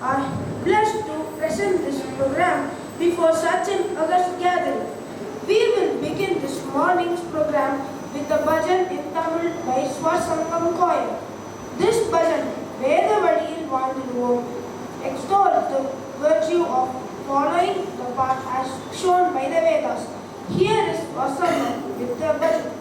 are blessed to present this program before such an august gathering. We will begin this morning's program with the bhajan in Tamil by Swasangam Choir. This bhajan, Vedavadiyil Vandiruvom, extols the virtue of following the path as shown by the Vedas. Here is Swasangam with the bhajan.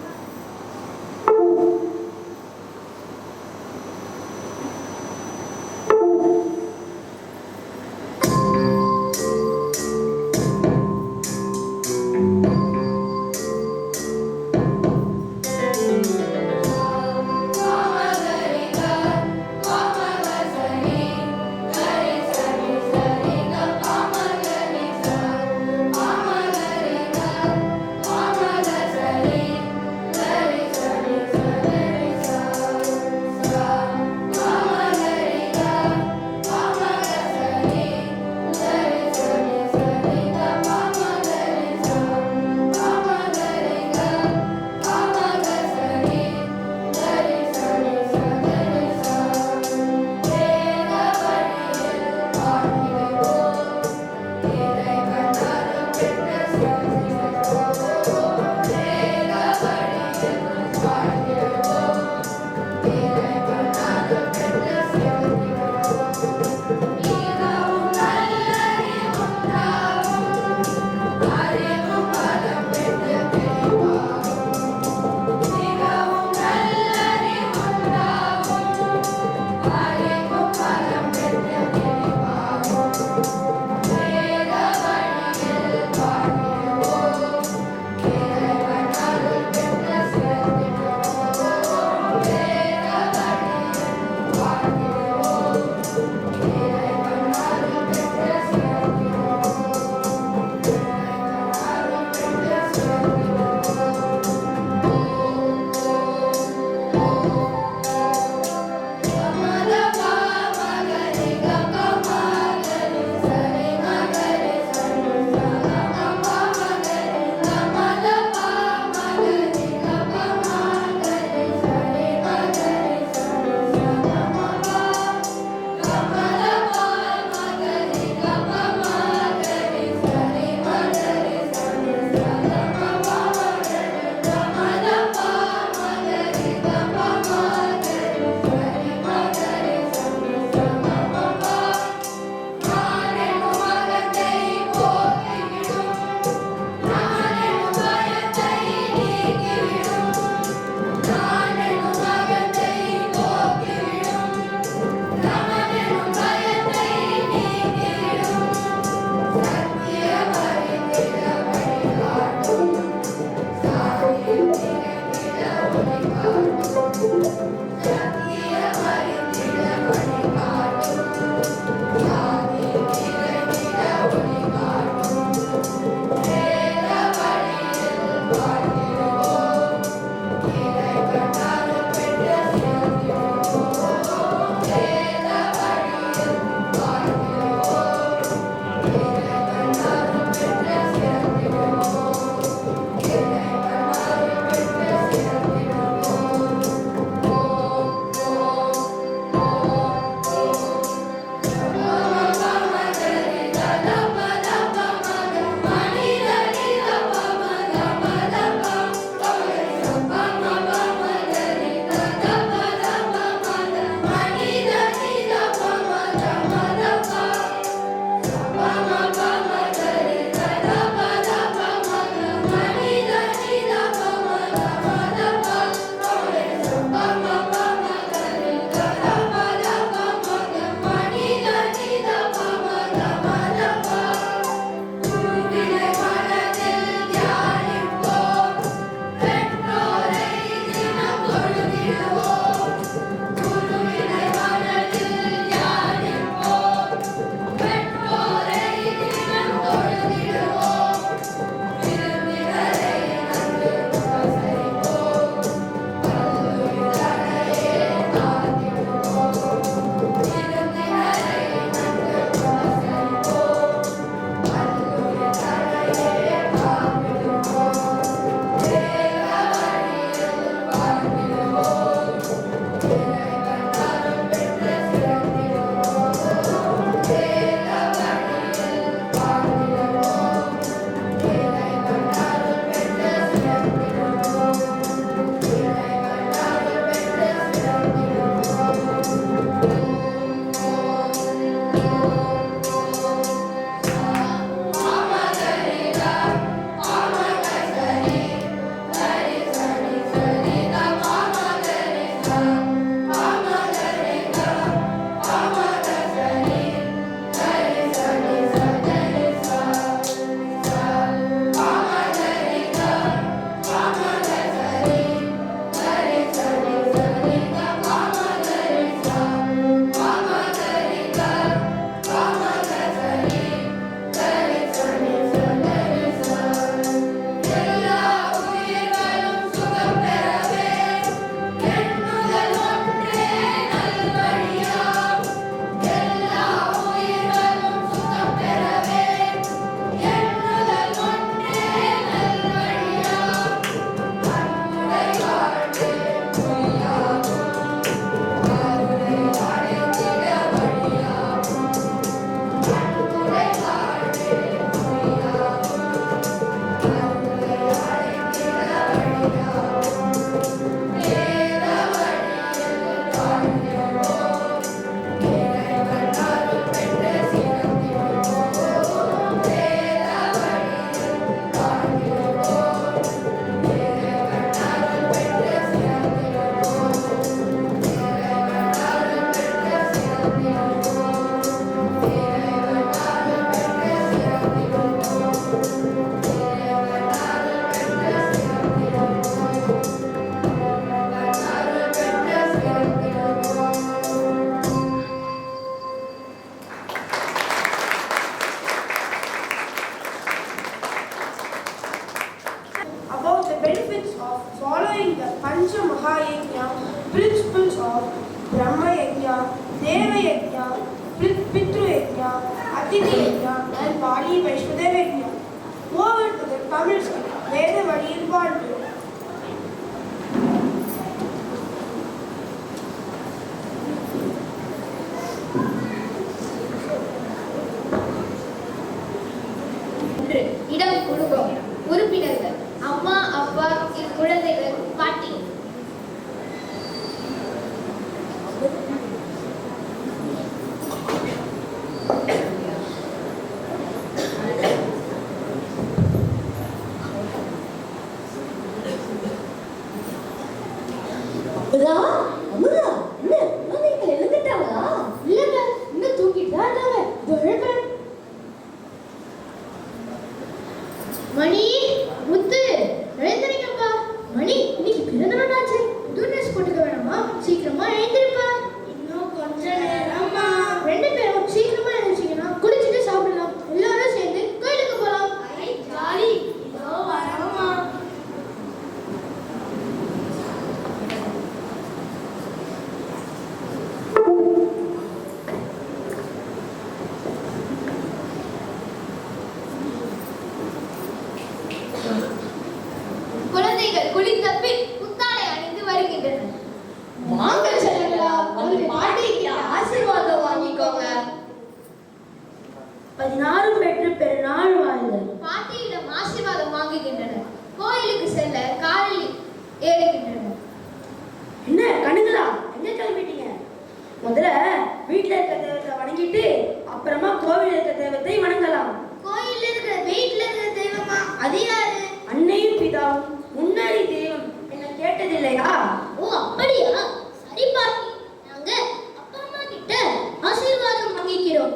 About the benefits of following the Pancha Mahayajna principles of Brahma Yajna, Deva Yajna, Pitru Yajna, Atithi Yajna and Pali Vaishwadeva Yajna. Over to the Tamil script, Veda Vadiyil Paldu. இடம் குடும்பம் உறுப்பினர்கள் அம்மா அப்பா குழந்தைகள் பாட்டி மணி முத்து எழுந்திருங்கப்பா. மணி இன்னைக்கு பிறந்த நாளாச்சு. புது ட்ரெஸ் போட்டுக்க வேணாமா? சீக்கிரமா எழுந்திருப்பா. இன்னும் கொஞ்ச நேரமா. ரெண்டு பேரும் சீக்கிரமா எழுந்திருச்சீங்கன்னா குளிச்சுட்டு சாப்பிடலாம். எல்லாரும் சேர்ந்து கோயிலுக்கு போலாம். ஐ ஜாலி. இதோ வரமா. குழந்தைகள் குளித்த பின் புத்தாடை அணிந்து வருகின்றனர். வாங்க செல்லுங்களா, வந்து பாட்டிக்கு ஆசீர்வாதம் வாங்கிக்கோங்க. 16 பெற்று பெருநாள் வாழ்க. பாட்டியிடம் ஆசீர்வாதம் வாங்குகின்றனர். கோயிலுக்கு செல்ல காலில் ஏறுகின்றனர். என்ன கண்ணுங்களா, எங்க கிளம்பிட்டீங்க? முதல்ல வீட்டுல இருக்க தெய்வத்தை வணங்கிட்டு அப்புறமா கோவில் இருக்க தெய்வத்தை வணங்கலாம். கோயில்ல இருக்கிற வீட்டுல இருக்கிற தெய்வமா? அது யாரு? அன்னையும் பிதாவும் முன்னாடி தெய்வம் என்ன கேட்டதில்லையா? ஓ அப்படியா? சரி பாட்டி, நாங்க அப்பா அம்மா கிட்ட ஆசீர்வாதம் வாங்கிக்கிறோம்.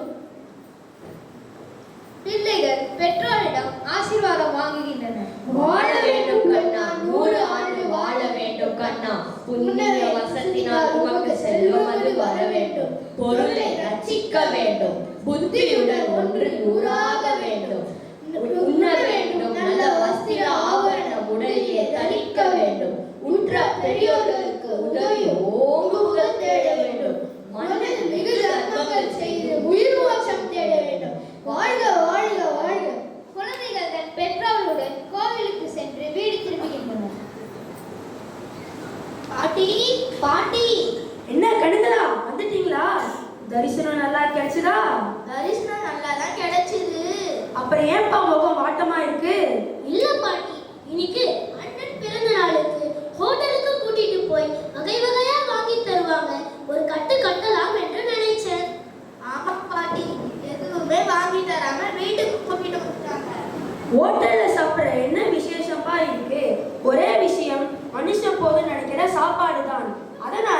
பிள்ளைகள் பெற்றோரிடம் ஆசீர்வாதம் வாங்குகின்றனர். வாழ வேண்டும் கண்ணா, 100 ஆண்டு வாழ வேண்டும் கண்ணா. புண்ணிய வசத்தினால் உமக்கு செல்வம் அது வர வேண்டும். பொருளை ரட்சிக்க வேண்டும். புத்தியுடன் ஒன்று நூறாக வேண்டும். உண்ண வேண்டும். நல்ல வஸ்திர ஆபரணம் உடலிலே தரிக்க வேண்டும். உற்ற பெரியோர்களுக்கு உதவி ஓங்குகள் தேட வேண்டும். மனதில் மிகு தர்மங்கள் செய்து உயிர் மோட்சம் தேட வேண்டும். வாழ்க வாழ்க வாழ்க. குழந்தைகள் தன் பெற்றோருடன் கோவிலுக்கு சென்று வீடு திரும்புகின்றனர். பாட்டி பாட்டி, என்ன கண்ணுங்களா, வந்துட்டீங்களா? தரிசனம் நல்லா கிடைச்சதா? தரிசனம் நல்லா தான் கிடைச்சது. அப்புறம் ஏன்பா முகம் வாட்டமா இருக்கு? இல்ல பாட்டி, இன்னைக்கு அண்ணன் பிறந்த நாளுக்கு ஹோட்டலுக்கு கூட்டிட்டு போய் வகை வகையா வாங்கி தருவாங்க. ஒரு கட்டு கட்டலாம் என்று நினைச்சேன். ஆமா பாட்டி, எதுவுமே வாங்கி தராம வீட்டுக்கு கூட்டிட்டு வந்துட்டாங்க. ஹோட்டல்ல சாப்பிடுற என்ன விசேஷமா இருக்கு? ஒரே விஷயம், மனுஷன் போது நினைக்கிற சாப்பாடு தான். அதனால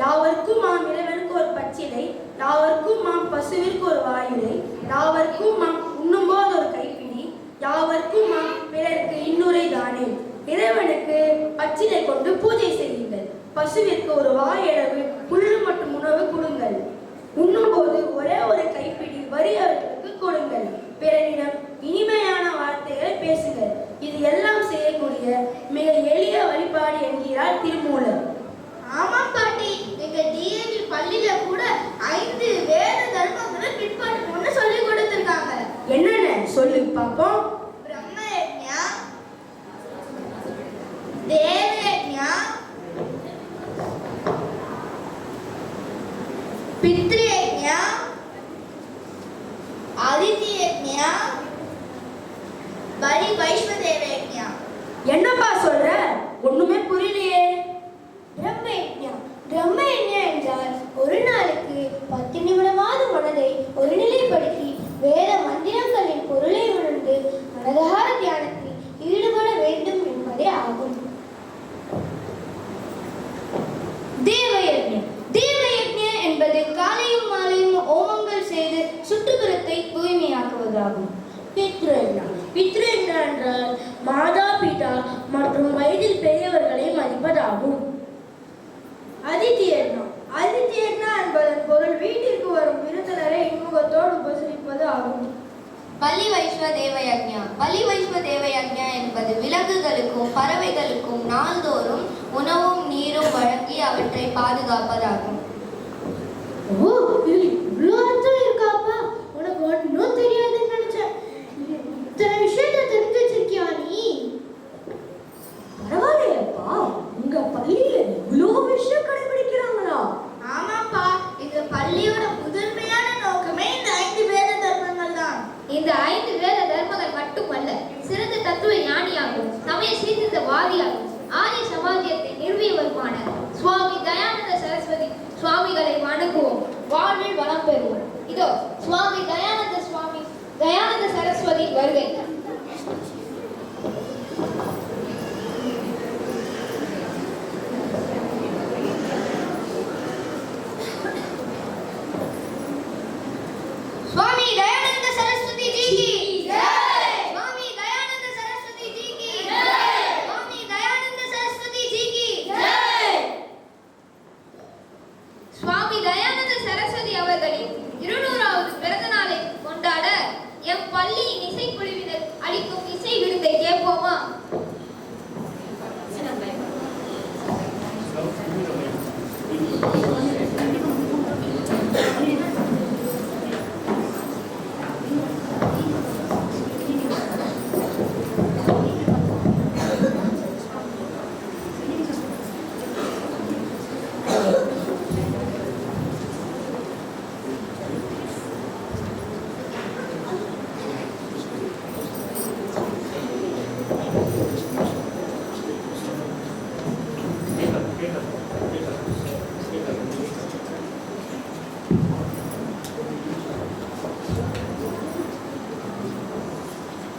யாவர்க்கும் மாம் இறைவனுக்கு ஒரு பச்சிலை, யாவர்க்கும் மாம் பசுவிற்கு ஒரு வாயுரை, யாவர்க்கும் மாம் உண்ணும்போது ஒரு கைப்பிடி, யாவர்க்கும் மாம் பிறருக்கு இன்னுரை தானே. இறைவனுக்கு பச்சிலை கொண்டு பூஜை செய்யுங்கள். பசுவிற்கு ஒரு வாயளவு புல்லு மற்றும் உணவு கொடுங்கள். உண்ணும்போது ஒரே ஒரு கைப்பிடி வறியவர்களுக்கு கொடுங்கள். பிறரிடம் இனிமையான வார்த்தைகளை பேசுங்கள். இது எல்லாம் செய்யக்கூடிய மிக எளிய வழிபாடு என்கிறார் திருமூலர். ஆமாம் பாட்டி, எங்க டிஏவி பள்ளியில கூட 5 வேத தர்மங்களை பின்பற்றணும்னு சொல்லி கொடுத்திருக்காங்க. என்னென்ன சொல்லு பாப்போம். பிரம்மயஜ்ஞா, தேவயஜ்ஞா, பித்ருயஜ்ஞா, அதித்யயஜ்ஞா, பலி வைஷ்வதேவயஜ்ஞா. என்னப்பா சொல்ற? ஒண்ணுமே புரியலையே. பிரம்மயஜ்ஞா என்றால் ஒரு நாளுக்கு 10 நிமிடமாவது மனதை ஒருநிலைப்படுத்தி வேத மந்திரங்களின் பொருளை உணர்ந்து மனதார தியானத்தில் ஈடுபட வேண்டும் என்பதே ஆகும். தேவயஜ்ஞா என்பது காலையும் மாலையும் ஓமங்கள் செய்து சுற்றுப்புறத்தை தூய்மையாக்குவதாகும். பித்ருயஜ்ஞா என்றால் மாதா பிதா மற்றும் வயதில் பெரியவர்களை மதிப்பதாகும். அதித்யயஜ்ஞா என்பதன் பொருள் வீட்டிற்கு வரும் விருந்தினரை இன்முகத்தோடு உபசரிப்பது ஆகும். பலி வைஷ்வதேவயஜ்ஞா என்பது விலங்குகளுக்கும் பறவைகளுக்கும் நாள்தோறும் உணவும் நீரும் வழங்கி அவற்றை பாதுகாப்பதாகும். ஓ, இது இவ்வளோ அர்த்தம் இருக்காப்பா? உனக்கு ஒன்றும் தெரியாதுன்னு நினைச்சேன். இத்தனை விஷயத்தை தெரிஞ்சு வச்சிருக்கியா நீ? பரவாயில்லையப்பா, உங்க பள்ளியில இவ்வளோ விஷயம் கடைபிடிக்கிறாங்களா? ஆமாப்பா, இந்த பள்ளியோட முதன்மையான நோக்கமே இந்த 5 வேத தர்மங்கள் தான். இந்த 5 வேத தர்மங்கள் மட்டுமல்ல, சிறந்த தத்துவ ஞானியாகவும் சமய சீர்திருத்தவாதியாகவும் ஆரிய சமாஜத்தை நிறுவியவருமான சுவாமி தயானந்த சரஸ்வதி சுவாமிகளை வணங்குவோம், வாழ்வில் வளம் பெறுவோம். இதோ சுவாமி தயானந்த சரஸ்வதி வருகை. स्वामी दयानंद सरस्वती जी की जय। स्वामी दयानंद सरस्वती जी की जय। स्वामी दयानंद सरस्वती जी की जय। स्वामी दयानंद सरस्वती அவர்களின் 200வது பிறந்த நாளை கொண்டாட எம் பள்ளியின் இசைக்குழுவினர் அளிக்கும் இசை விருந்தை கேட்போமா?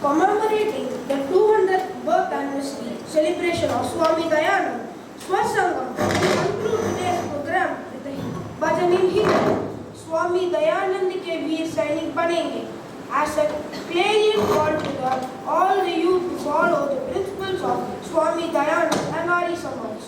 Commemorating the 200th birth anniversary celebration of Swami Dayanand Swasangam, we conclude today's program with the bhajan in Hindi. Swami Dayanand ke veer sainik banenge. As a clarion call to all the youth to follow the principles of Swami Dayanand and Arya Samaj.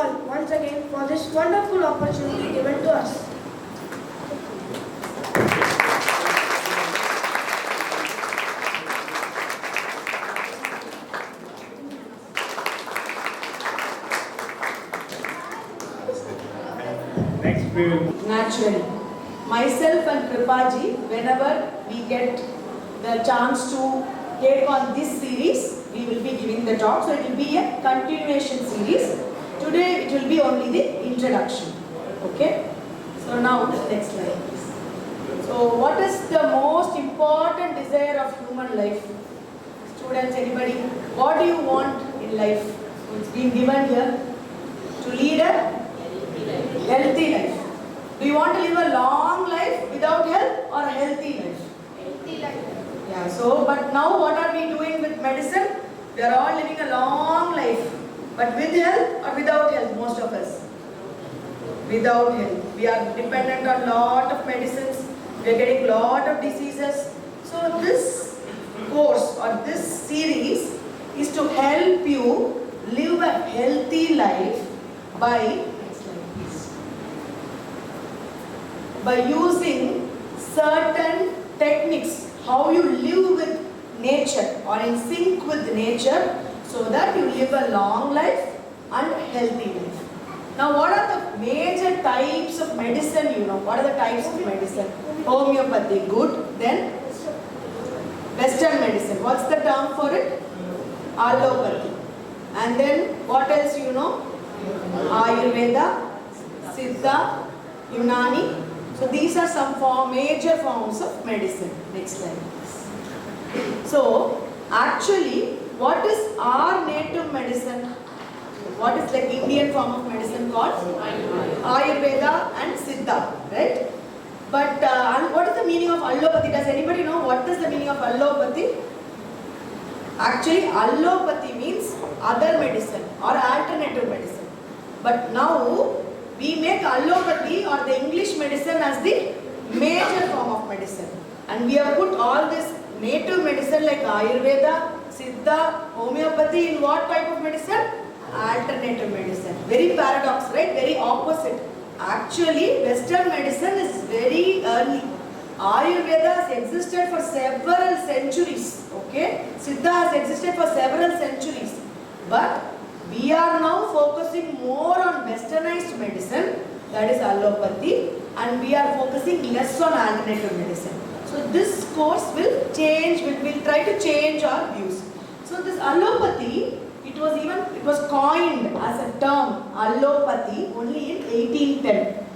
all once again for this wonderful opportunity given to us. Next we will Naturally. Myself and Kripaji, whenever we get the chance to take on this series, we will be giving the talk. So it will be a continuation series. Today it will be only the introduction. Okay? So now next slide please. So what is the most important desire of human life? Students, anybody? What do you want in life? So it's been given here. To lead a healthy life. Do you want to live a long life without health or a healthy life? Healthy life. Yeah, so but now what are we doing with medicine? We are all living a long life. But with health or without health, most of us? Without health. We are dependent on lot of medicines. We are getting lot of diseases. So this course or this series is to help you live a healthy life by using certain techniques, how you live with nature or in sync with nature, so that you live a long life and healthy life. Now what are the major types of medicine you know? What are the types of medicine? Homeopathy, good. Then Western medicine. What's the term for it? Allopathy. And then what else you know? Ayurveda, Siddha, Unani. So these are some major forms of medicine. Next slide please. So actually, what is our native medicine? What is like Indian form of medicine called? Ayurveda and Siddha, right? But what is the meaning of allopathy? Does anybody know what is the meaning of allopathy? Actually, allopathy means other medicine or alternative medicine. But now we make allopathy or the English medicine as the major form of medicine. And we have put all this native medicine like Ayurveda, Siddha, homeopathy in what type of medicine? Alternative medicine. Very paradox, right? Very opposite. Actually, Western medicine is very early. Ayurveda has existed for several centuries. Okay? Siddha has existed for several centuries. But we are now focusing more on westernized medicine, that is allopathy, and we are focusing less on alternative medicine. So this course will change, we'll try to change our views. So this allopathy, it was coined as a term, allopathy, only in 1810.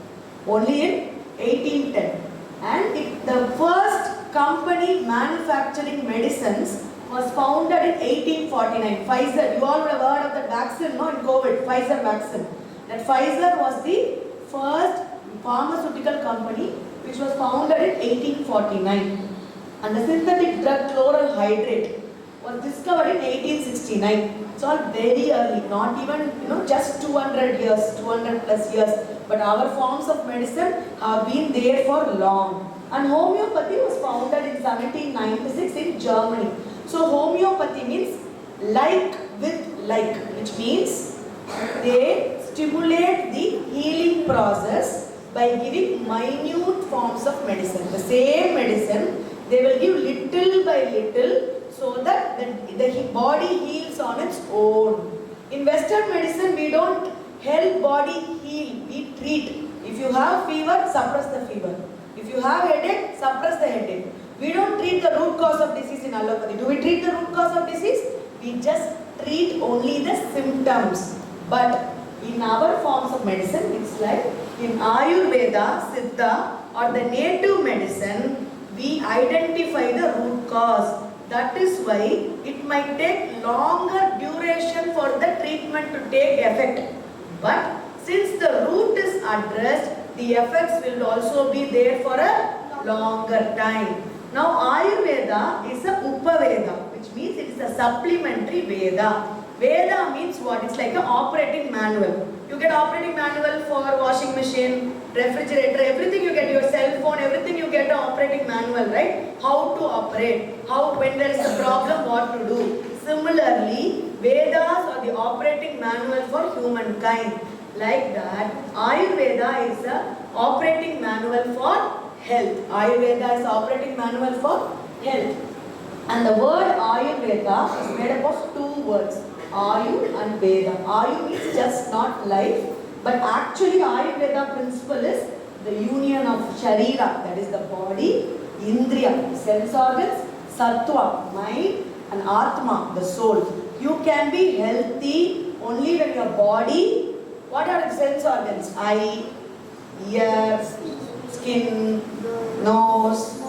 Only in 1810. And the first company manufacturing medicines was founded in 1849. Pfizer, you all would have heard of the vaccine, no, in COVID, Pfizer vaccine. That Pfizer was the first pharmaceutical company which was founded in 1849. And the synthetic drug chloral hydrate was discovered in 1869. It's all very early, not even, just 200 years, 200 plus years. But our forms of medicine have been there for long. And homeopathy was founded in 1796 in Germany. So homeopathy means like with like, which means they stimulate the healing process by giving minute forms of medicine. The same medicine, they will give little by little so that the body heals on its own. In Western medicine, we don't help body heal, we treat. If you have fever, suppress the fever. If you have headache, suppress the headache. We don't treat the root cause of disease in allopathy. Do we treat the root cause of disease? We just treat only the symptoms. But in our forms of medicine, it's like in Ayurveda, Siddha or the native medicine, we identify the root cause. That is why it might take longer duration for the treatment to take effect. But since the root is addressed, the effects will also be there for a longer time. Now Ayurveda is a Upaveda, which means it is a supplementary Veda. Veda means what? It's like an operating manual. You get operating manual for washing machine, refrigerator, everything you get, your cell phone, everything you get an operating manual, right? How to operate, when there is a problem, what to do. Similarly, Vedas are the operating manual for humankind. Like that, Ayurveda is a operating manual for health. Ayurveda is operating manual for health. And the word Ayurveda is made up of two words, Ayu and Veda. Ayu means just not life, but actually Ayurveda principle is the union of Sharira, that is the body, Indriya, sense organs, Sattva, mind, and Atma, the soul. You can be healthy only when your body, what are the sense organs? Eye, ears, skin, nose,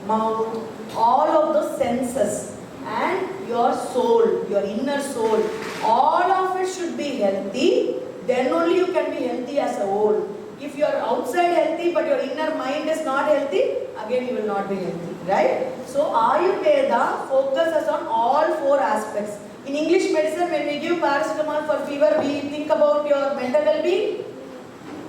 mouth, all of those senses, and your soul, your inner soul, all of it should be healthy. Then only you can be healthy as a whole. If you are outside healthy but your inner mind is not healthy, again you will not be healthy, right? So Ayurveda focuses on all four aspects. In English medicine, when we give paracetamol for fever, we think about your mental well-being.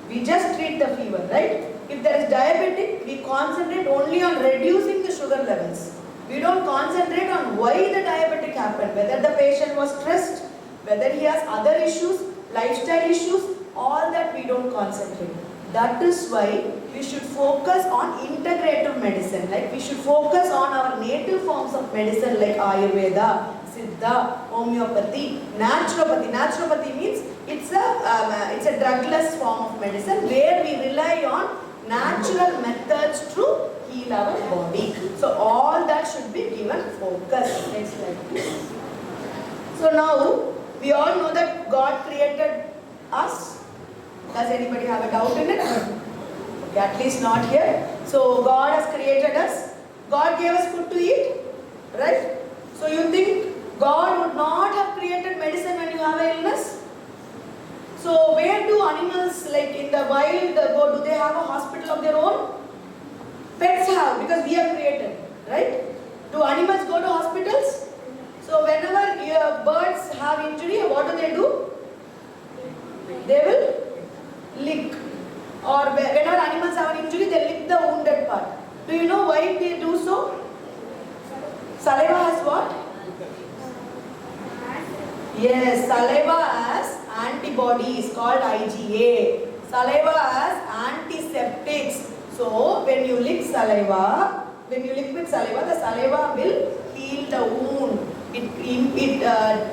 We just treat the fever, right? If there is diabetic, we concentrate only on reducing the sugar levels. We don't concentrate on why the diabetic happened, whether the patient was stressed, whether he has other issues, lifestyle issues, all that we don't concentrate. That is why we should focus on integrative medicine. Like we should focus on our native forms of medicine like Ayurveda, Siddha, homeopathy, naturopathy. Naturopathy means it's a drugless form of medicine where we rely on natural methods to heal our body. So all that should be given focus. Next slide please. So now we all know that God created us. Does anybody have a doubt in it? Okay, at least not here. So God has created us. God gave us food to eat, right? So you think God would not have created medicine when you have an illness? So where do animals, like in the wild, go? Do they have a hospital of their own? Pets have, because we have created, right? Do animals go to hospitals? So whenever your birds have injury, what do? They will lick. Or whenever animals have an injury, they lick the wounded part. Do you know why they do so? Saliva has what? Yes, saliva has antibodies called IgA. Saliva has antiseptics. So when you lick with saliva, the saliva will heal the wound. It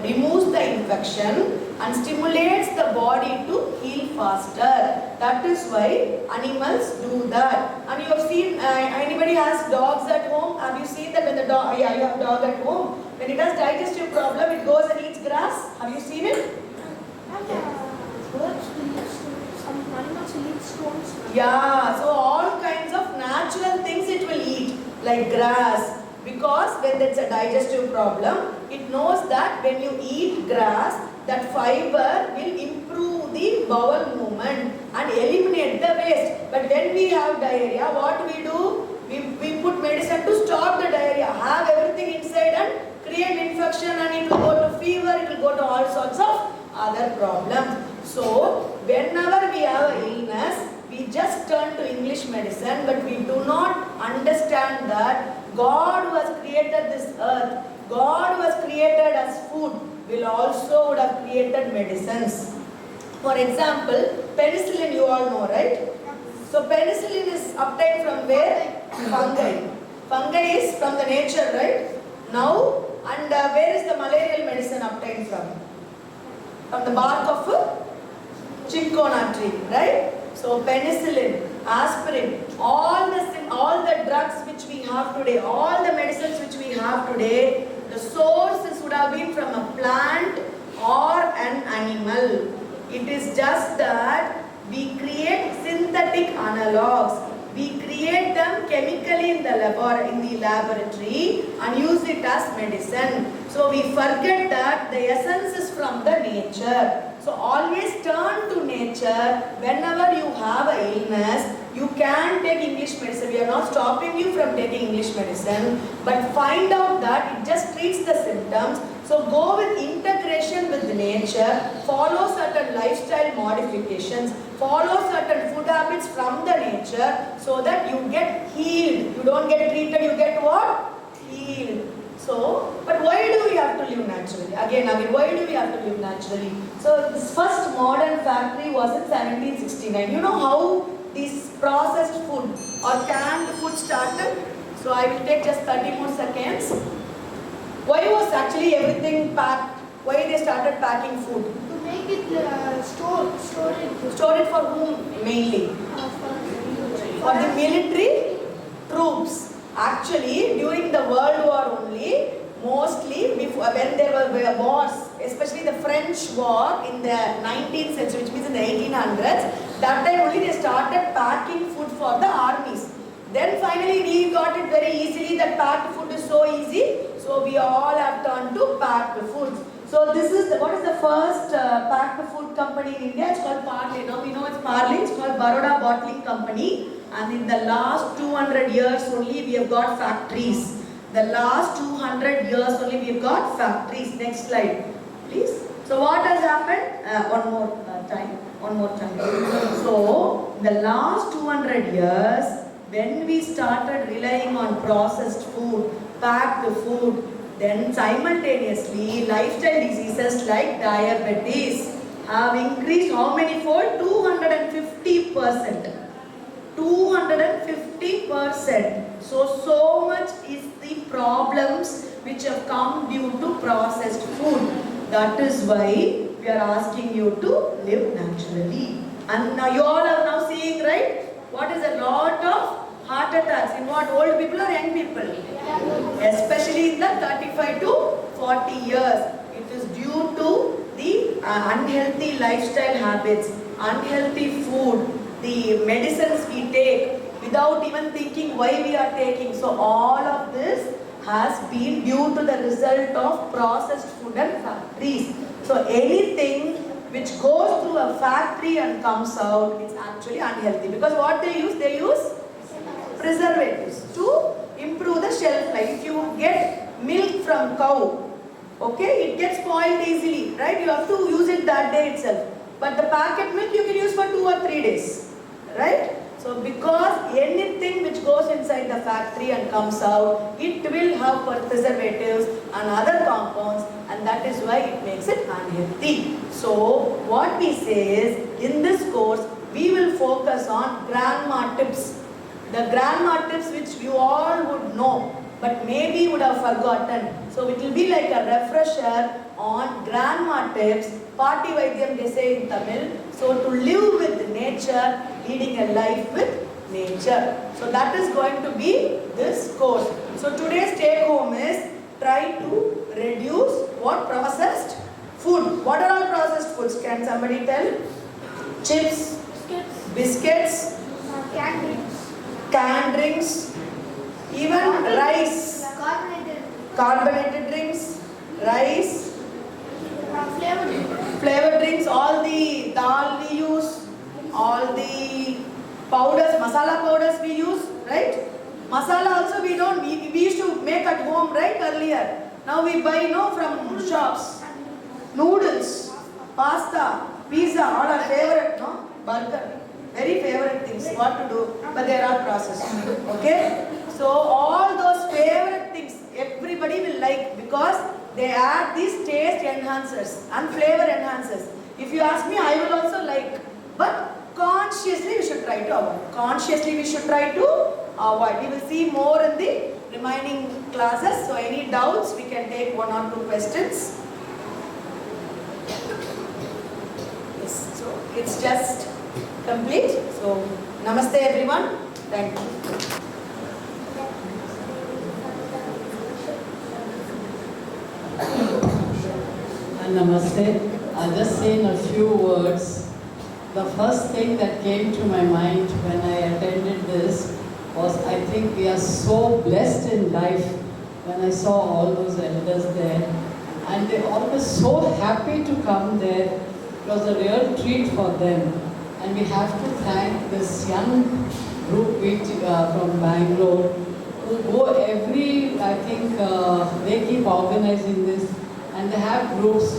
removes the infection and stimulates the body to heal faster. That is why animals do that. And you have seen, anybody has dogs at home? Have you seen that when the dog, you have a dog at home, when it has digestive problem, it goes and eats grass? Have you seen it? Birds will eat stones, some animals will eat stones. Yeah, so all kinds of natural things it will eat, like grass. Because when it's a digestive problem, it knows that when you eat grass, that fiber will improve the bowel movement and eliminate the waste. But when we have diarrhea, what do? We put medicine to stop the diarrhea, have everything inside and create infection, and it will go to fever, it will go to all sorts of other problems. So whenever we have an illness, we just turn to English medicine, but we do not understand that God who has created this earth, God who has created us food, will also would have created medicines. For example, penicillin you all know, right? So penicillin is obtained from where? Fungi. Fungi is from the nature, right? Now, and where is the malarial medicine obtained from? From the bark of a cinchona tree, right? So penicillin, aspirin, all the drugs which we have today, all the medicines which we have today, the sources would have been from a plant or an animal. It is just that we create synthetic analogues. We create them chemically in the laboratory and use it as medicine. So we forget that the essence is from the nature. So always turn to nature. Whenever you have an illness, you can take English medicine. We are not stopping you from taking English medicine, but find out that it just treats the symptoms. So go with integration with nature, follow certain lifestyle modifications, follow certain food habits from the nature so that you get healed. You don't get treated, you get what? Healed. So, but why do we have to live naturally? Again, why do we have to live naturally? So, this first modern factory was in 1769. You know how this processed food or canned food started? So, I will take just 30 more seconds. Why was actually everything packed? Why they started packing food? To make it store it. Store it for whom mainly? For the military troops. Actually, during the World War only, mostly before, when there were wars, especially the French war in the 19th century, which means in the 1800s, that time only they started packing food for the armies. Then finally we got it very easily, that packed food is so easy, so we all have turned to packed foods. So this is what is the first packed food company in India? It's called Parle. Now we know it's Parle. It's called Baroda Bottling Company. And in the last 200 years only we have got factories. The last 200 years only we have got factories. Next slide, please. So what has happened? One more time. So the last 200 years, when we started relying on processed food, packed food, then simultaneously lifestyle diseases like diabetes have increased how many fold? 250%. 250%. So much is the problems which have come due to processed food. That is why we are asking you to live naturally. And now you all are now seeing, right? What is a lot of heart attacks in what? Old people or young people? Especially in the 35 to 40 years. It is due to the unhealthy lifestyle habits, unhealthy food, the medicines we take without even thinking why we are taking. So all of this has been due to the result of processed food and factories. So anything which goes through a factory and comes out, it's actually unhealthy. Because what they use preservatives to improve the shelf life. If you get milk from cow, okay, it gets spoiled easily, right? You have to use it that day itself. But the packet milk you can use for 2 or 3 days, right? So because anything which goes inside the factory and comes out, it will have preservatives and other compounds, and that is why it makes it unhealthy. So what we say is, in this course, we will focus on grandma tips. The grandma tips which you all would know, but maybe would have forgotten. So it will be like a refresher on grandma tips. Party Vaidyam they say in Tamil. So to live with nature, leading a life with nature. So that is going to be this course. So today's take home is, try to reduce what? Processed food. What are all processed foods? Can somebody tell? Chips, biscuits, canned drinks, even rice, carbonated drinks, rice, flavored drinks, all the dal we use, all the powders, masala powders we use, right? Masala also we don't, we used to make at home, right, earlier. Now we buy, from shops. Noodles, pasta, pizza, all our favorite, burger. Very favorite things, what to do, but they are processed, okay? So all those favorite things, everybody will like, because they add these taste enhancers and flavor enhancers. If you ask me, I will also like, but consciously we should try to avoid. Consciously we should try to avoid. We will see more in the remaining classes. So any doubts, we can take 1 or 2 questions. Yes, so it's just complete. So namaste everyone. Thank you. Namaste. I'll just say in a few words. The first thing that came to my mind when I attended this was, I think we are so blessed in life when I saw all those elders there. And they always so happy to come there. It was a real treat for them. And we have to thank this young group from Bangalore who go every, I think, they keep organizing this. And they have groups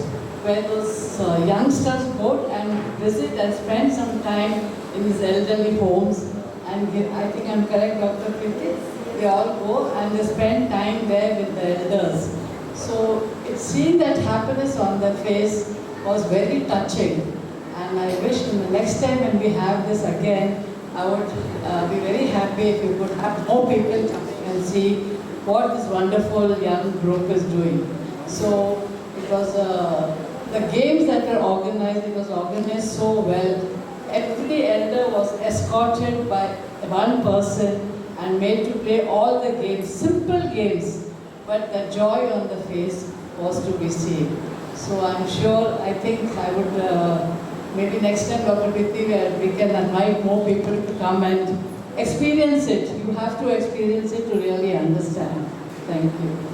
where those youngsters go and visit and spend some time in these elderly homes. And I think I'm correct, Dr. Kirti? they all go and they spend time there with the elders. So seeing that happiness on their face was very touching. And I wish in the next time when we have this again, I would be very happy if you could have more people coming and see what this wonderful young group is doing. So it was the games that were organized, it was organized so well. Every elder was escorted by one person and made to play all the games, simple games, but the joy on the face was to be seen. So I'm sure, I think I would, maybe next time Dr. Prithi, we can invite more people to come and experience it. You have to experience it to really understand. Thank you.